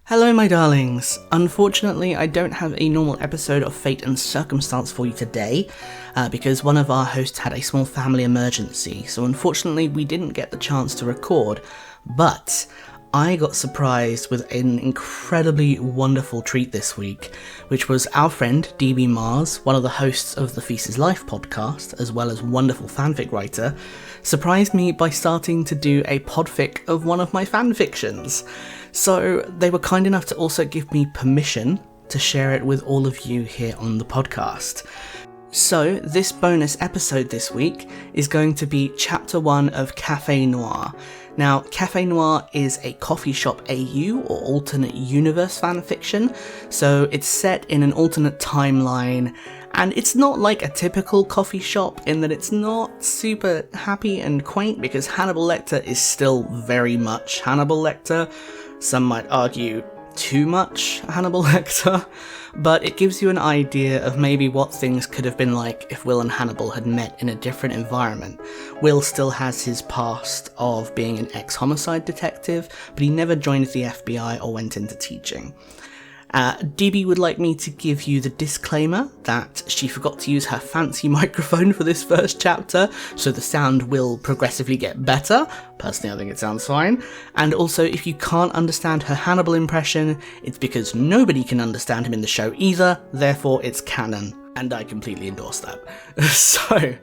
Hello my darlings. Unfortunately, I don't have a normal episode of Fate and Circumstance for you today, because one of our hosts had a small family emergency, so unfortunately we didn't get the chance to record, but I got surprised with an incredibly wonderful treat this week, which was our friend DB Mars, one of the hosts of the Feast is Life podcast, as well as wonderful fanfic writer, surprised me by starting to do a podfic of one of my fanfictions. So they were kind enough to also give me permission to share it with all of you here on the podcast. So this bonus episode this week is going to be chapter 1 of Café Noir. Now, Café Noir is a coffee shop AU or alternate universe fanfiction, so it's set in an alternate timeline, and it's not like a typical coffee shop in that it's not super happy and quaint because Hannibal Lecter is still very much Hannibal Lecter. Some might argue too much Hannibal Lecter, but it gives you an idea of maybe what things could have been like if Will and Hannibal had met in a different environment. Will still has his past of being an ex-homicide detective, but he never joined the FBI or went into teaching. DB would like me to give you the disclaimer that she forgot to use her fancy microphone for this first chapter, so the sound will progressively get better. Personally, I think it sounds fine. And also, if you can't understand her Hannibal impression, it's because nobody can understand him in the show either, therefore it's canon, and I completely endorse that. So,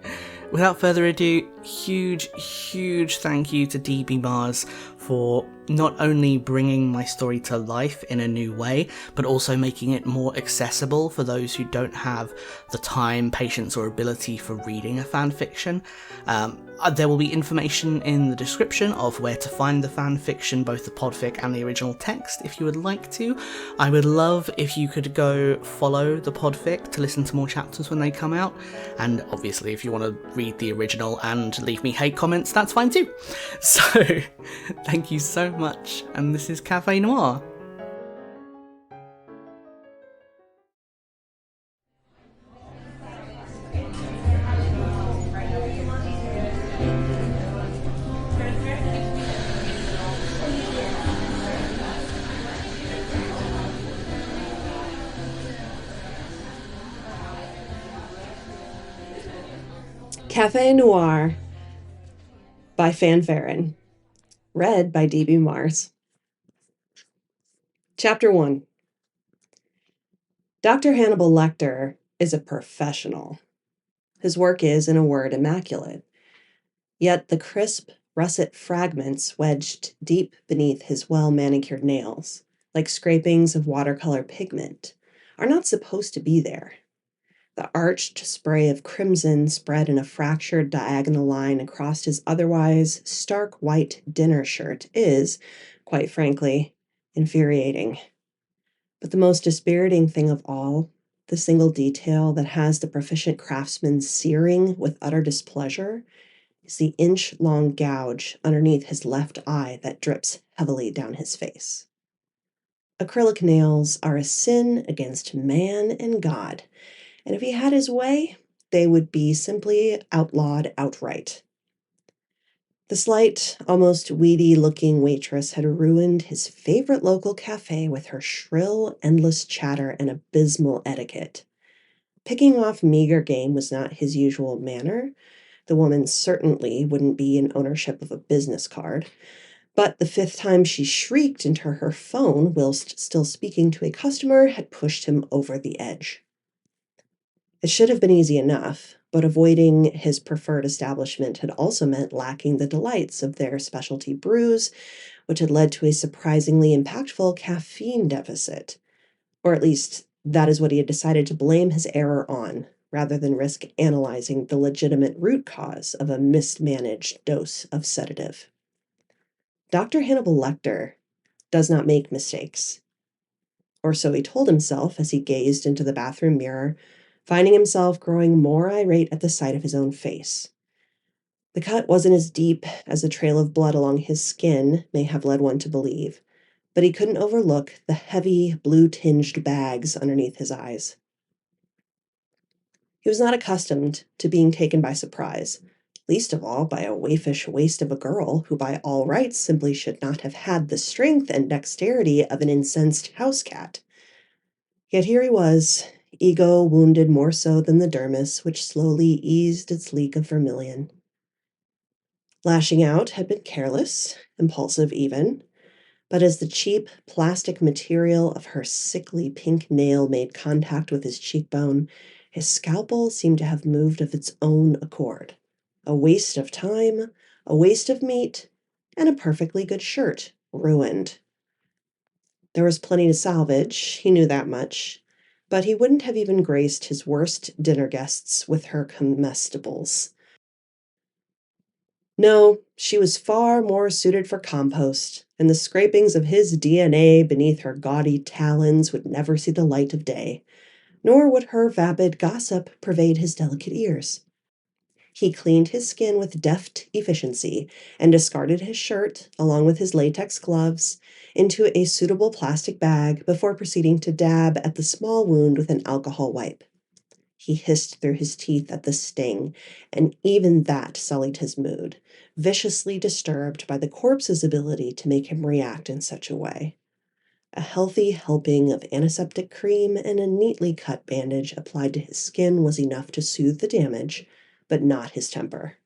without further ado, huge thank you to DB Mars for not only bringing my story to life in a new way, but also making it more accessible for those who don't have the time, patience, or ability for reading a fanfiction. There will be information in the description of where to find the fanfiction, both the podfic and the original text, if you would like to. I would love if you could go follow the podfic to listen to more chapters when they come out, and obviously if you want to read the original and leave me hate comments, that's fine too. So, thank you so much, and this is Café Noir. Café Noir by Fanfarin, read by DB Mars. Chapter 1. Dr. Hannibal Lecter is a professional. His work is, in a word, immaculate. Yet the crisp, russet fragments wedged deep beneath his well-manicured nails, like scrapings of watercolor pigment, are not supposed to be there. The arched spray of crimson spread in a fractured diagonal line across his otherwise stark white dinner shirt is, quite frankly, infuriating. But the most dispiriting thing of all, the single detail that has the proficient craftsman searing with utter displeasure, is the inch-long gouge underneath his left eye that drips heavily down his face. Acrylic nails are a sin against man and God, and if he had his way, they would be simply outlawed outright. The slight, almost weedy-looking waitress had ruined his favorite local cafe with her shrill, endless chatter and abysmal etiquette. Picking off meager game was not his usual manner. The woman certainly wouldn't be in ownership of a business card. But the fifth time she shrieked into her phone whilst still speaking to a customer had pushed him over the edge. It should have been easy enough, but avoiding his preferred establishment had also meant lacking the delights of their specialty brews, which had led to a surprisingly impactful caffeine deficit. Or at least, that is what he had decided to blame his error on, rather than risk analyzing the legitimate root cause of a mismanaged dose of sedative. Dr. Hannibal Lecter does not make mistakes. Or so he told himself as he gazed into the bathroom mirror, finding himself growing more irate at the sight of his own face. The cut wasn't as deep as the trail of blood along his skin may have led one to believe, but he couldn't overlook the heavy, blue-tinged bags underneath his eyes. He was not accustomed to being taken by surprise, least of all by a waifish waste of a girl who by all rights simply should not have had the strength and dexterity of an incensed house cat. Yet here he was, ego wounded more so than the dermis, which slowly eased its leak of vermilion. Lashing out had been careless, impulsive even, but as the cheap plastic material of her sickly pink nail made contact with his cheekbone, his scalpel seemed to have moved of its own accord. A waste of time, a waste of meat, and a perfectly good shirt ruined. There was plenty to salvage, he knew that much, but he wouldn't have even graced his worst dinner guests with her comestibles. No, she was far more suited for compost, and the scrapings of his DNA beneath her gaudy talons would never see the light of day, nor would her vapid gossip pervade his delicate ears. He cleaned his skin with deft efficiency and discarded his shirt, along with his latex gloves, into a suitable plastic bag before proceeding to dab at the small wound with an alcohol wipe. He hissed through his teeth at the sting, and even that sullied his mood, viciously disturbed by the corpse's ability to make him react in such a way. A healthy helping of antiseptic cream and a neatly cut bandage applied to his skin was enough to soothe the damage, but not his temper.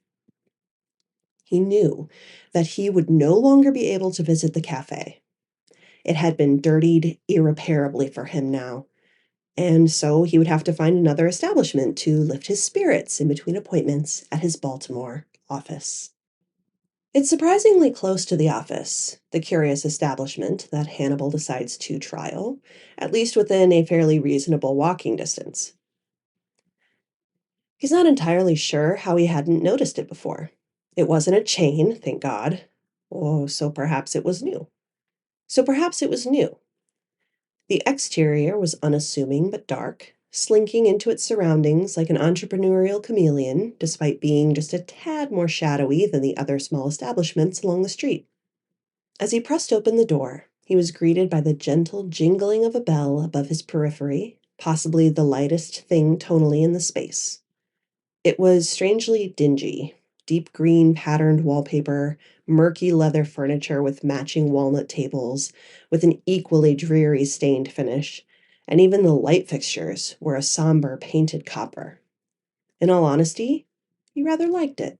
He knew that he would no longer be able to visit the cafe. It had been dirtied irreparably for him now, and so he would have to find another establishment to lift his spirits in between appointments at his Baltimore office. It's surprisingly close to the office, the curious establishment that Hannibal decides to trial, at least within a fairly reasonable walking distance. He's not entirely sure how he hadn't noticed it before. It wasn't a chain, thank God. Oh, so perhaps it was new. The exterior was unassuming but dark, slinking into its surroundings like an entrepreneurial chameleon, despite being just a tad more shadowy than the other small establishments along the street. As he pressed open the door, he was greeted by the gentle jingling of a bell above his periphery, possibly the lightest thing tonally in the space. It was strangely dingy, deep green patterned wallpaper, murky leather furniture with matching walnut tables, with an equally dreary stained finish, and even the light fixtures were a somber painted copper. In all honesty, he rather liked it.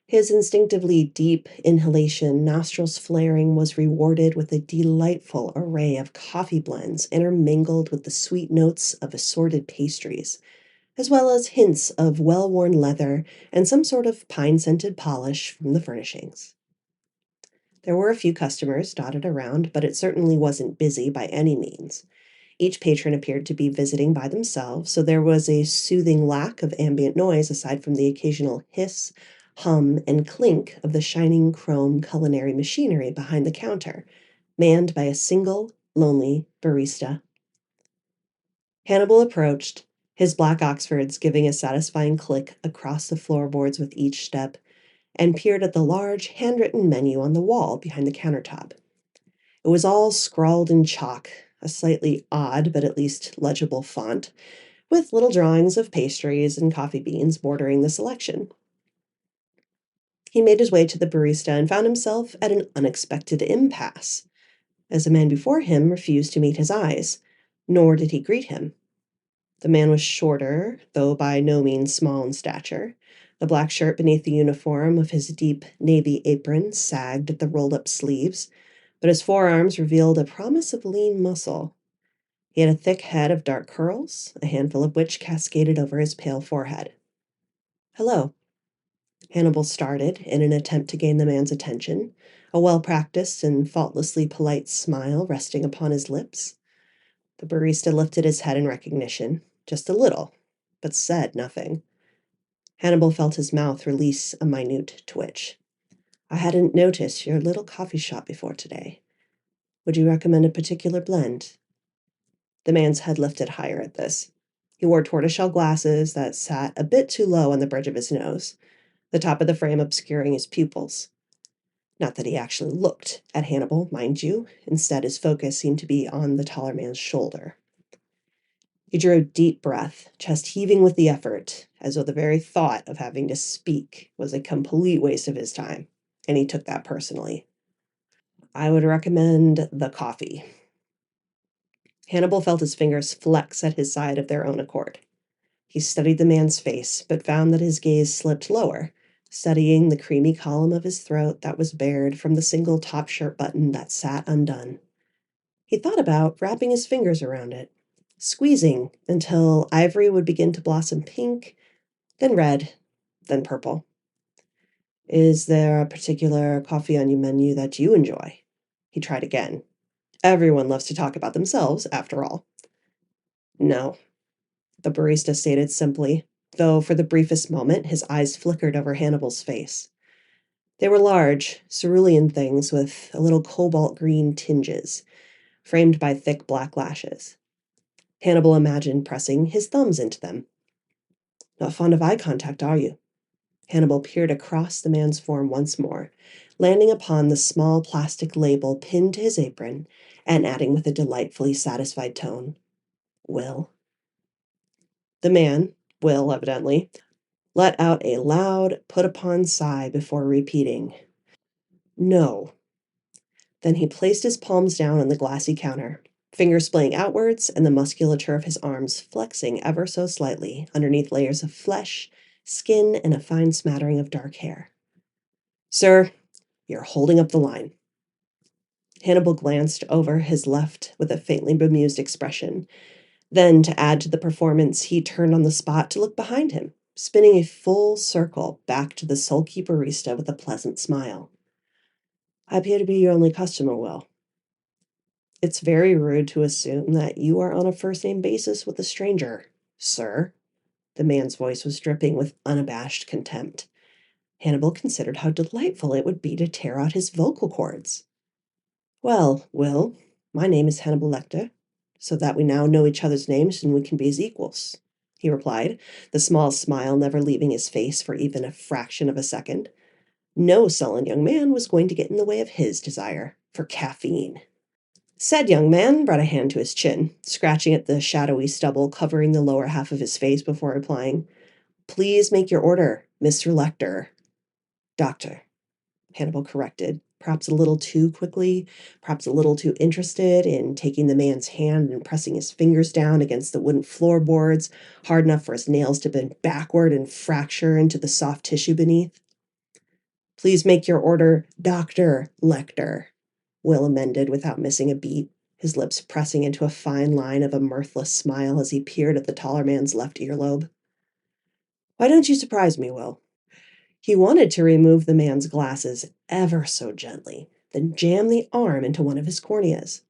His instinctively deep inhalation, nostrils flaring, was rewarded with a delightful array of coffee blends intermingled with the sweet notes of assorted pastries, as well as hints of well-worn leather and some sort of pine-scented polish from the furnishings. There were a few customers dotted around, but it certainly wasn't busy by any means. Each patron appeared to be visiting by themselves, so there was a soothing lack of ambient noise aside from the occasional hiss, hum, and clink of the shining chrome culinary machinery behind the counter, manned by a single, lonely barista. Hannibal approached, his black Oxfords giving a satisfying click across the floorboards with each step, and peered at the large handwritten menu on the wall behind the countertop. It was all scrawled in chalk, a slightly odd but at least legible font, with little drawings of pastries and coffee beans bordering the selection. He made his way to the barista and found himself at an unexpected impasse, as the man before him refused to meet his eyes, nor did he greet him. The man was shorter, though by no means small in stature. The black shirt beneath the uniform of his deep navy apron sagged at the rolled-up sleeves, but his forearms revealed a promise of lean muscle. He had a thick head of dark curls, a handful of which cascaded over his pale forehead. "Hello," Hannibal started in an attempt to gain the man's attention, a well-practiced and faultlessly polite smile resting upon his lips. The barista lifted his head in recognition, just a little, but said nothing. Hannibal felt his mouth release a minute twitch. "I hadn't noticed your little coffee shop before today. Would you recommend a particular blend?" The man's head lifted higher at this. He wore tortoiseshell glasses that sat a bit too low on the bridge of his nose, the top of the frame obscuring his pupils. Not that he actually looked at Hannibal, mind you. Instead, his focus seemed to be on the taller man's shoulder. He drew a deep breath, chest heaving with the effort, as though the very thought of having to speak was a complete waste of his time, and he took that personally. I would recommend the coffee. Hannibal felt his fingers flex at his side of their own accord. He studied the man's face, but found that his gaze slipped lower, studying the creamy column of his throat that was bared from the single top shirt button that sat undone. He thought about wrapping his fingers around it, squeezing until ivory would begin to blossom pink, then red, then purple. Is there a particular coffee on your menu that you enjoy? He tried again. Everyone loves to talk about themselves, after all. No, the barista stated simply, though for the briefest moment his eyes flickered over Hannibal's face. They were large, cerulean things with a little cobalt green tinges, framed by thick black lashes. Hannibal imagined pressing his thumbs into them. Not fond of eye contact, are you? Hannibal peered across the man's form once more, landing upon the small plastic label pinned to his apron and adding with a delightfully satisfied tone, Will. The man, Will evidently, let out a loud, put-upon sigh before repeating, No. Then he placed his palms down on the glassy counter, fingers splaying outwards and the musculature of his arms flexing ever so slightly underneath layers of flesh, skin, and a fine smattering of dark hair. Sir, you're holding up the line. Hannibal glanced over his left with a faintly bemused expression. Then, to add to the performance, he turned on the spot to look behind him, spinning a full circle back to the sulky barista with a pleasant smile. I appear to be your only customer, Will. It's very rude to assume that you are on a first-name basis with a stranger, sir. The man's voice was dripping with unabashed contempt. Hannibal considered how delightful it would be to tear out his vocal cords. Well, Will, my name is Hannibal Lecter, so that we now know each other's names and we can be as equals, he replied, the small smile never leaving his face for even a fraction of a second. No sullen young man was going to get in the way of his desire for caffeine. Said young man brought a hand to his chin, scratching at the shadowy stubble covering the lower half of his face before replying, Please make your order, Mr. Lecter. Doctor, Hannibal corrected, perhaps a little too quickly, perhaps a little too interested in taking the man's hand and pressing his fingers down against the wooden floorboards, hard enough for his nails to bend backward and fracture into the soft tissue beneath. Please make your order, Dr. Lecter, Will amended without missing a beat, his lips pressing into a fine line of a mirthless smile as he peered at the taller man's left earlobe. Why don't you surprise me, Will? He wanted to remove the man's glasses ever so gently, then jam the arm into one of his corneas.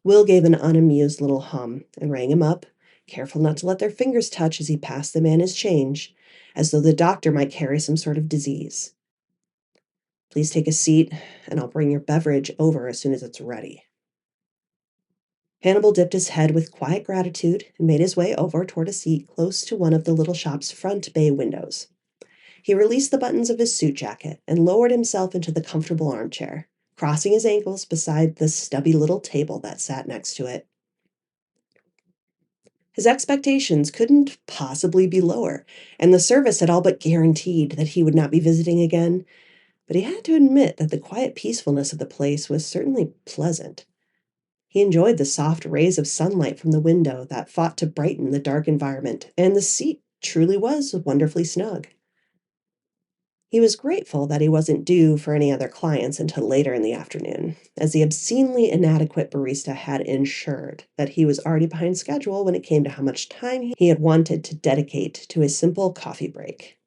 Will gave an unamused little hum and rang him up, careful not to let their fingers touch as he passed the man his change, as though the doctor might carry some sort of disease. Please take a seat, and I'll bring your beverage over as soon as it's ready. Hannibal dipped his head with quiet gratitude and made his way over toward a seat close to one of the little shop's front bay windows. He released the buttons of his suit jacket and lowered himself into the comfortable armchair, crossing his ankles beside the stubby little table that sat next to it. His expectations couldn't possibly be lower, and the service had all but guaranteed that he would not be visiting again, but he had to admit that the quiet peacefulness of the place was certainly pleasant. He enjoyed the soft rays of sunlight from the window that fought to brighten the dark environment, and the seat truly was wonderfully snug. He was grateful that he wasn't due for any other clients until later in the afternoon, as the obscenely inadequate barista had ensured that he was already behind schedule when it came to how much time he had wanted to dedicate to his simple coffee break.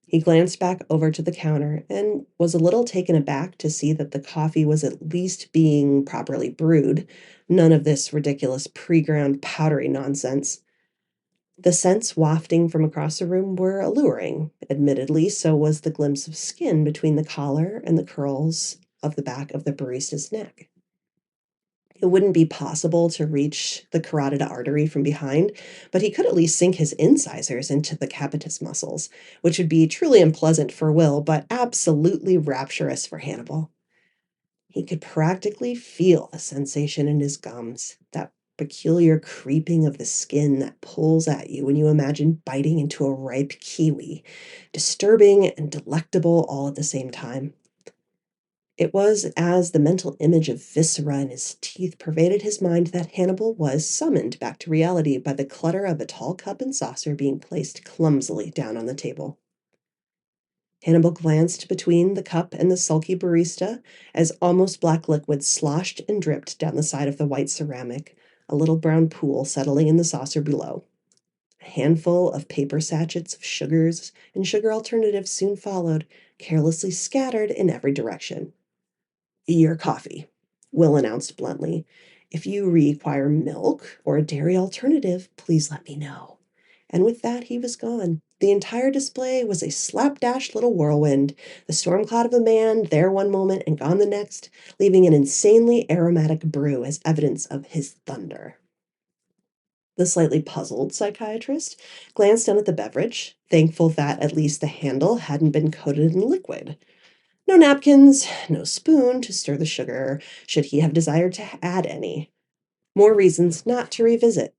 He glanced back over to the counter and was a little taken aback to see that the coffee was at least being properly brewed, none of this ridiculous pre-ground powdery nonsense. The scents wafting from across the room were alluring. Admittedly, so was the glimpse of skin between the collar and the curls of the back of the barista's neck. It wouldn't be possible to reach the carotid artery from behind, but he could at least sink his incisors into the capitis muscles, which would be truly unpleasant for Will, but absolutely rapturous for Hannibal. He could practically feel the sensation in his gums, that peculiar creeping of the skin that pulls at you when you imagine biting into a ripe kiwi, disturbing and delectable all at the same time. It was as the mental image of viscera in his teeth pervaded his mind that Hannibal was summoned back to reality by the clutter of a tall cup and saucer being placed clumsily down on the table. Hannibal glanced between the cup and the sulky barista as almost black liquid sloshed and dripped down the side of the white ceramic, a little brown pool settling in the saucer below. A handful of paper sachets of sugars and sugar alternatives soon followed, carelessly scattered in every direction. "Your coffee," Will announced bluntly. "If you require milk or a dairy alternative, please let me know." And with that, he was gone. The entire display was a slapdash little whirlwind, the storm cloud of a man there one moment and gone the next, leaving an insanely aromatic brew as evidence of his thunder. The slightly puzzled psychiatrist glanced down at the beverage, thankful that at least the handle hadn't been coated in liquid. No napkins, no spoon to stir the sugar, should he have desired to add any. More reasons not to revisit.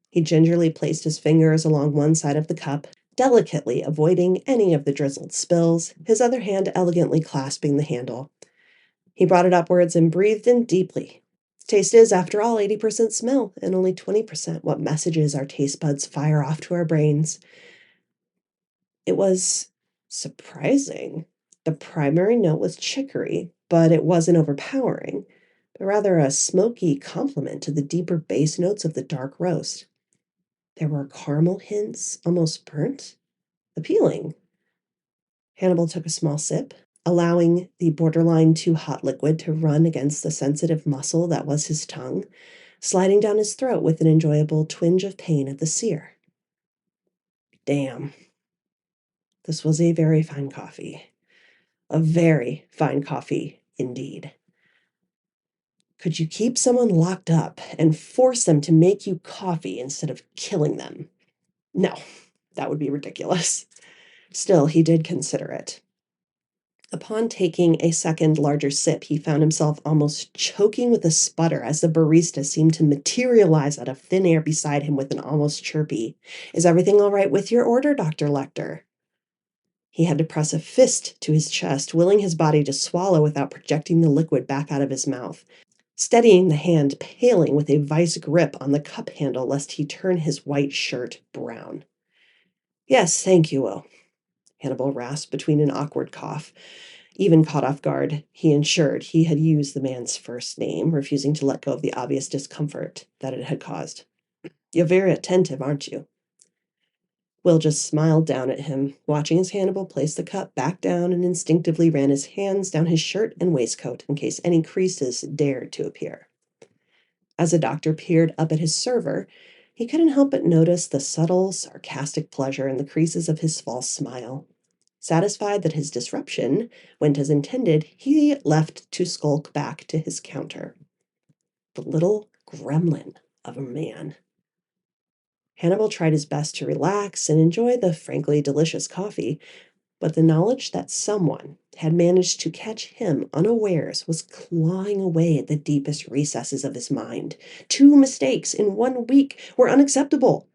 He gingerly placed his fingers along one side of the cup, delicately avoiding any of the drizzled spills, his other hand elegantly clasping the handle. He brought it upwards and breathed in deeply. Taste is, after all, 80% smell and only 20% what messages our taste buds fire off to our brains. It was surprising. The primary note was chicory, but it wasn't overpowering, but rather a smoky complement to the deeper base notes of the dark roast. There were caramel hints, almost burnt, appealing. Hannibal took a small sip, allowing the borderline too hot liquid to run against the sensitive muscle that was his tongue, sliding down his throat with an enjoyable twinge of pain at the sear. Damn. This was a very fine coffee. A very fine coffee indeed. Could you keep someone locked up and force them to make you coffee instead of killing them? No, that would be ridiculous. Still, he did consider it. Upon taking a second larger sip, he found himself almost choking with a sputter as the barista seemed to materialize out of thin air beside him with an almost chirpy, "Is everything all right with your order, Dr. Lecter?" He had to press a fist to his chest, willing his body to swallow without projecting the liquid back out of his mouth, steadying the hand paling with a vice grip on the cup handle lest he turn his white shirt brown. "Yes, thank you, Will," Hannibal rasped between an awkward cough. Even caught off guard, he ensured he had used the man's first name, refusing to let go of the obvious discomfort that it had caused. "You're very attentive, aren't you?" Will just smiled down at him, watching as Hannibal placed the cup back down and instinctively ran his hands down his shirt and waistcoat in case any creases dared to appear. As the doctor peered up at his server, he couldn't help but notice the subtle, sarcastic pleasure in the creases of his false smile. Satisfied that his disruption went as intended, he left to skulk back to his counter. The little gremlin of a man. Hannibal tried his best to relax and enjoy the frankly delicious coffee, but the knowledge that someone had managed to catch him unawares was clawing away at the deepest recesses of his mind. 2 mistakes in 1 week were unacceptable.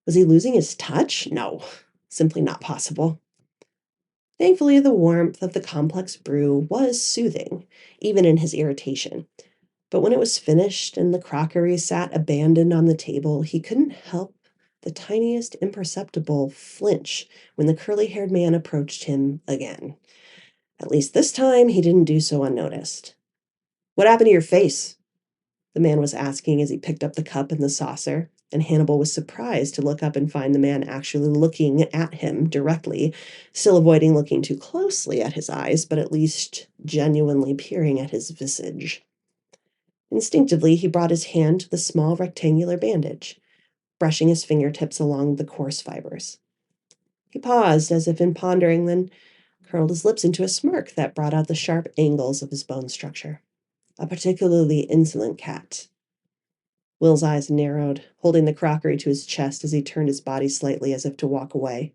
Was he losing his touch? No, simply not possible. Thankfully, the warmth of the complex brew was soothing, even in his irritation. But when it was finished and the crockery sat abandoned on the table, he couldn't help the tiniest imperceptible flinch when the curly-haired man approached him again. At least this time, he didn't do so unnoticed. "What happened to your face?" the man was asking as he picked up the cup and the saucer, and Hannibal was surprised to look up and find the man actually looking at him directly, still avoiding looking too closely at his eyes, but at least genuinely peering at his visage. Instinctively, he brought his hand to the small rectangular bandage, brushing his fingertips along the coarse fibers. He paused, as if in pondering, then curled his lips into a smirk that brought out the sharp angles of his bone structure. A particularly insolent cat. Will's eyes narrowed, holding the crockery to his chest as he turned his body slightly as if to walk away.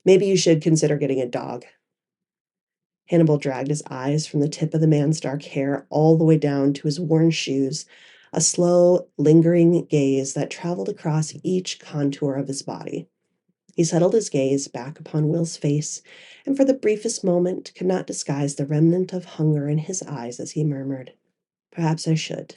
"Maybe you should consider getting a dog." Hannibal dragged his eyes from the tip of the man's dark hair all the way down to his worn shoes, a slow, lingering gaze that traveled across each contour of his body. He settled his gaze back upon Will's face, and for the briefest moment could not disguise the remnant of hunger in his eyes as he murmured, "Perhaps I should."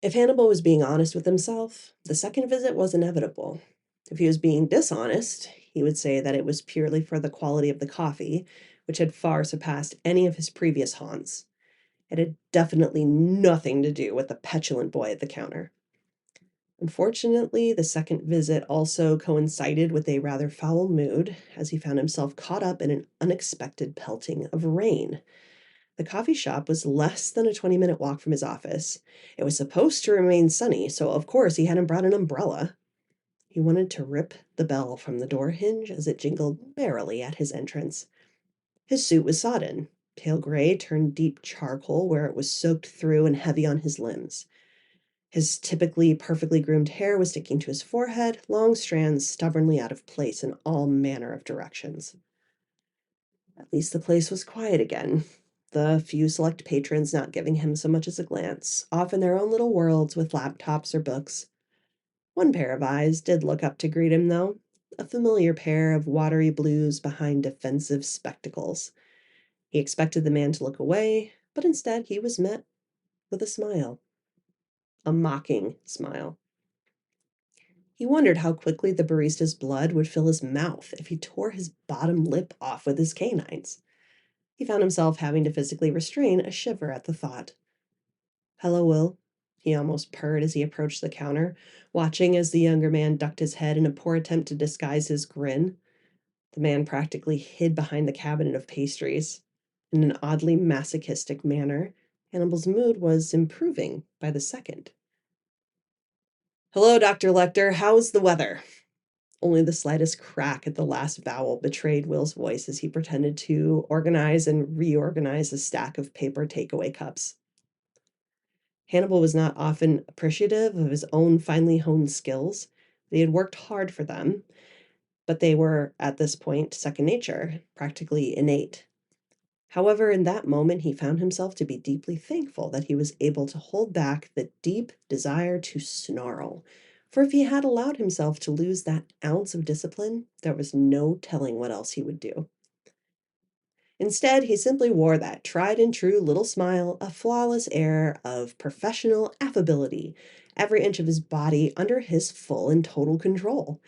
If Hannibal was being honest with himself, the second visit was inevitable. If he was being dishonest, he would say that it was purely for the quality of the coffee, which had far surpassed any of his previous haunts. It had definitely nothing to do with the petulant boy at the counter. Unfortunately, the second visit also coincided with a rather foul mood, as he found himself caught up in an unexpected pelting of rain. The coffee shop was less than a 20-minute walk from his office. It was supposed to remain sunny, so of course he hadn't brought an umbrella. He wanted to rip the bell from the door hinge as it jingled merrily at his entrance. His suit was sodden, pale gray turned deep charcoal where it was soaked through and heavy on his limbs. His typically perfectly groomed hair was sticking to his forehead, long strands stubbornly out of place in all manner of directions. At least the place was quiet again, the few select patrons not giving him so much as a glance, off in their own little worlds with laptops or books. One pair of eyes did look up to greet him, though, a familiar pair of watery blues behind defensive spectacles. He expected the man to look away, but instead he was met with a smile. A mocking smile. He wondered how quickly the barista's blood would fill his mouth if he tore his bottom lip off with his canines. He found himself having to physically restrain a shiver at the thought. "Hello, Will," he almost purred as he approached the counter, watching as the younger man ducked his head in a poor attempt to disguise his grin. The man practically hid behind the cabinet of pastries. In an oddly masochistic manner, Hannibal's mood was improving by the second. "Hello, Dr. Lecter. How's the weather?" Only the slightest crack at the last vowel betrayed Will's voice as he pretended to organize and reorganize a stack of paper takeaway cups. Hannibal was not often appreciative of his own finely honed skills. He had worked hard for them, but they were, at this point, second nature, practically innate. However, in that moment, he found himself to be deeply thankful that he was able to hold back the deep desire to snarl. For if he had allowed himself to lose that ounce of discipline, there was no telling what else he would do. Instead, he simply wore that tried and true little smile, a flawless air of professional affability, every inch of his body under his full and total control.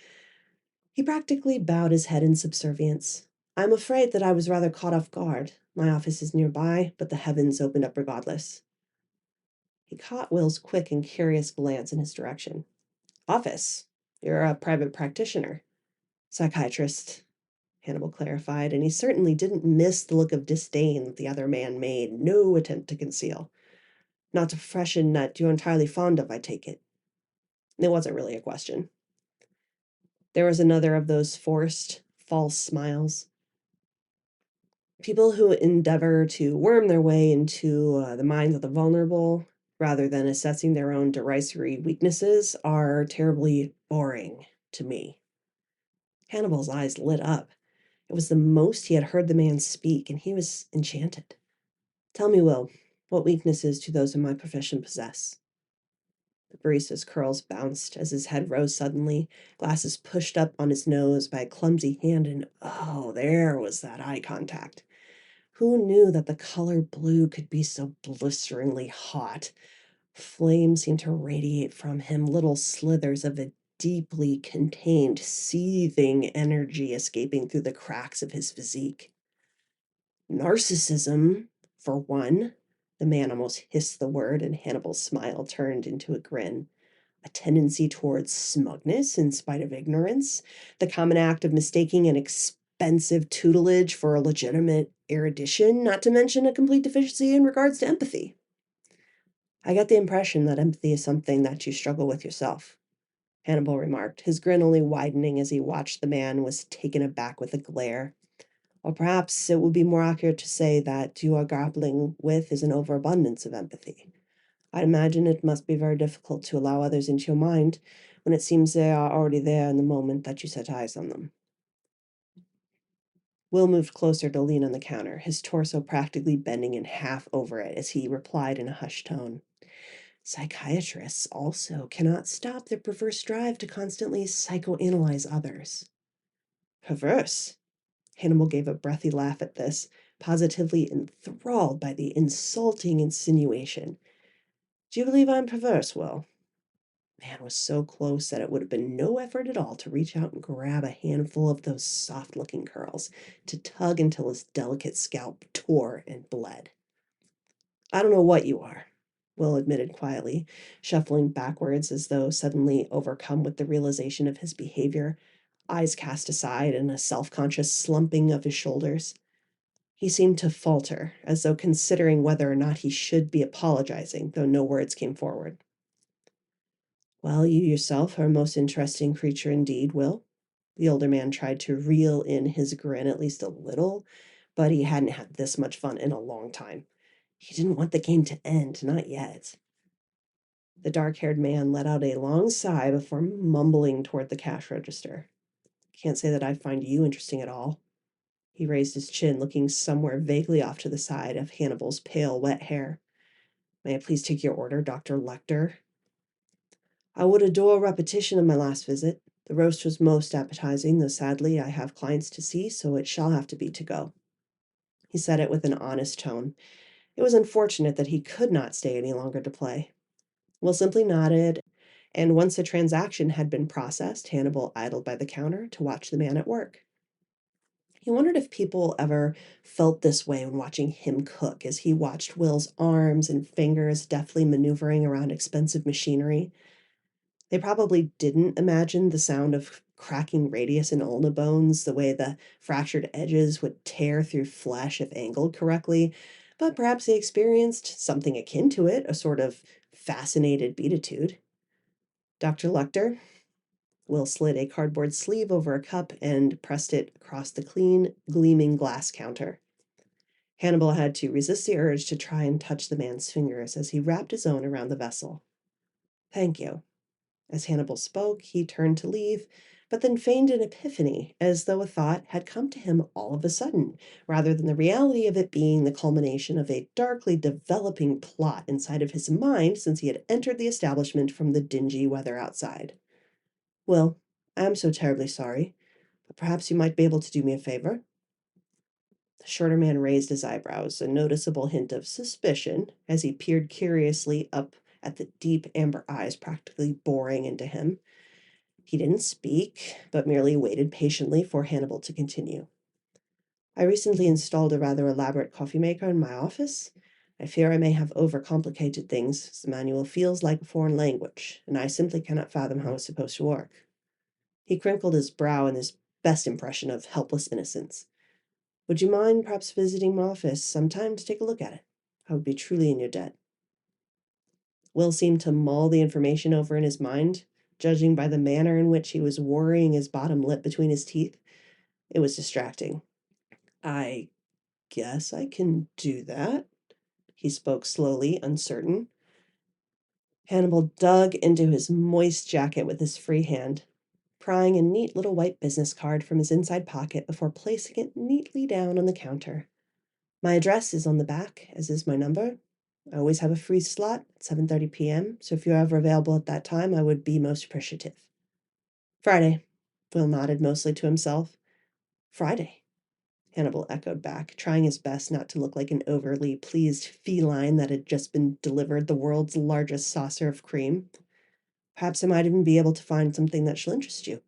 He practically bowed his head in subservience. "I'm afraid that I was rather caught off guard. My office is nearby, but the heavens opened up regardless." He caught Will's quick and curious glance in his direction. "Office? You're a private practitioner." "Psychiatrist," Hannibal clarified, and he certainly didn't miss the look of disdain that the other man made no attempt to conceal. "Not a freshen nut you're entirely fond of, I take it." It wasn't really a question. There was another of those forced, false smiles. People who endeavor to worm their way into the minds of the vulnerable, rather than assessing their own derisory weaknesses, are terribly boring to me. Hannibal's eyes lit up. It was the most he had heard the man speak, and he was enchanted. "Tell me, Will, what weaknesses do those in my profession possess?" The barista's curls bounced as his head rose suddenly, glasses pushed up on his nose by a clumsy hand, and oh, there was that eye contact. Who knew that the color blue could be so blisteringly hot? Flame seemed to radiate from him, little slithers of a deeply contained, seething energy escaping through the cracks of his physique. "Narcissism, for one." The man almost hissed the word, and Hannibal's smile turned into a grin. "A tendency towards smugness in spite of ignorance, the common act of mistaking an expensive tutelage for a legitimate erudition, not to mention a complete deficiency in regards to empathy." "I get the impression that empathy is something that you struggle with yourself," Hannibal remarked, his grin only widening as he watched the man was taken aback with a glare. "Or perhaps it would be more accurate to say that you are grappling with is an overabundance of empathy. I imagine it must be very difficult to allow others into your mind when it seems they are already there in the moment that you set eyes on them. Will moved closer to lean on the counter, his torso practically bending in half over it as he replied in a hushed tone. Psychiatrists also cannot stop their perverse drive to constantly psychoanalyze others. Perverse? Hannibal gave a breathy laugh at this, positively enthralled by the insulting insinuation. Do you believe I'm perverse, Will? Man was so close that it would have been no effort at all to reach out and grab a handful of those soft-looking curls, to tug until his delicate scalp tore and bled. I don't know what you are, Will admitted quietly, shuffling backwards as though suddenly overcome with the realization of his behavior, eyes cast aside and a self-conscious slumping of his shoulders. He seemed to falter, as though considering whether or not he should be apologizing, though no words came forward. Well, you yourself are a most interesting creature indeed, Will. The older man tried to reel in his grin at least a little, but he hadn't had this much fun in a long time. He didn't want the game to end, not yet. The dark-haired man let out a long sigh before mumbling toward the cash register. Can't say that I find you interesting at all. He raised his chin, looking somewhere vaguely off to the side of Hannibal's pale, wet hair. May I please take your order, Dr. Lecter? I would adore a repetition of my last visit. The roast was most appetizing, though sadly I have clients to see, so it shall have to be to go. He said it with an honest tone. It was unfortunate that he could not stay any longer to play. Will simply nodded, and once the transaction had been processed, Hannibal idled by the counter to watch the man at work. He wondered if people ever felt this way when watching him cook, as he watched Will's arms and fingers deftly maneuvering around expensive machinery. They probably didn't imagine the sound of cracking radius and ulna bones, the way the fractured edges would tear through flesh if angled correctly, but perhaps they experienced something akin to it, a sort of fascinated beatitude. Dr. Lecter? Will slid a cardboard sleeve over a cup and pressed it across the clean, gleaming glass counter. Hannibal had to resist the urge to try and touch the man's fingers as he wrapped his own around the vessel. Thank you. As Hannibal spoke, he turned to leave, but then feigned an epiphany, as though a thought had come to him all of a sudden, rather than the reality of it being the culmination of a darkly developing plot inside of his mind since he had entered the establishment from the dingy weather outside. Well, I am so terribly sorry, but perhaps you might be able to do me a favor. The shorter man raised his eyebrows, a noticeable hint of suspicion, as he peered curiously up at the deep amber eyes practically boring into him. He didn't speak, but merely waited patiently for Hannibal to continue. I recently installed a rather elaborate coffee maker in my office. I fear I may have overcomplicated things, as the manual feels like a foreign language, and I simply cannot fathom how it's supposed to work. He crinkled his brow in his best impression of helpless innocence. Would you mind perhaps visiting my office sometime to take a look at it? I would be truly in your debt. Will seemed to mull the information over in his mind, judging by the manner in which he was worrying his bottom lip between his teeth. It was distracting. I guess I can do that, he spoke slowly, uncertain. Hannibal dug into his moist jacket with his free hand, prying a neat little white business card from his inside pocket before placing it neatly down on the counter. My address is on the back, as is my number. I always have a free slot at 7:30 p.m., so if you're ever available at that time, I would be most appreciative. Friday, Will nodded mostly to himself. Friday, Hannibal echoed back, trying his best not to look like an overly pleased feline that had just been delivered the world's largest saucer of cream. Perhaps I might even be able to find something that shall interest you.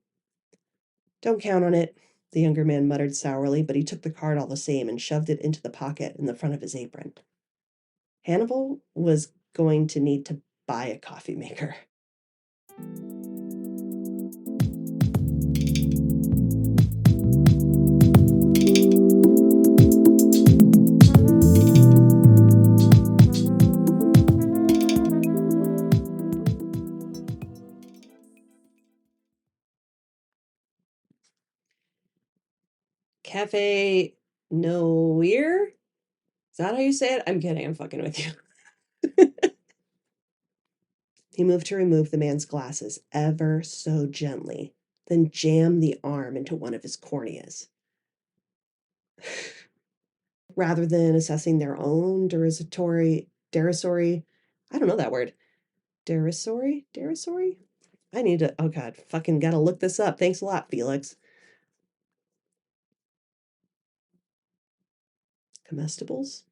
Don't count on it, the younger man muttered sourly, but he took the card all the same and shoved it into the pocket in the front of his apron. Hannibal was going to need to buy a coffee maker. Café Noir? Is that how you say it? I'm kidding. I'm fucking with you. He moved to remove the man's glasses ever so gently, then jammed the arm into one of his corneas. Rather than assessing their own derisory, I don't know that word. Derisory? I need to, oh God, fucking gotta look this up. Thanks a lot, Felix. Comestibles?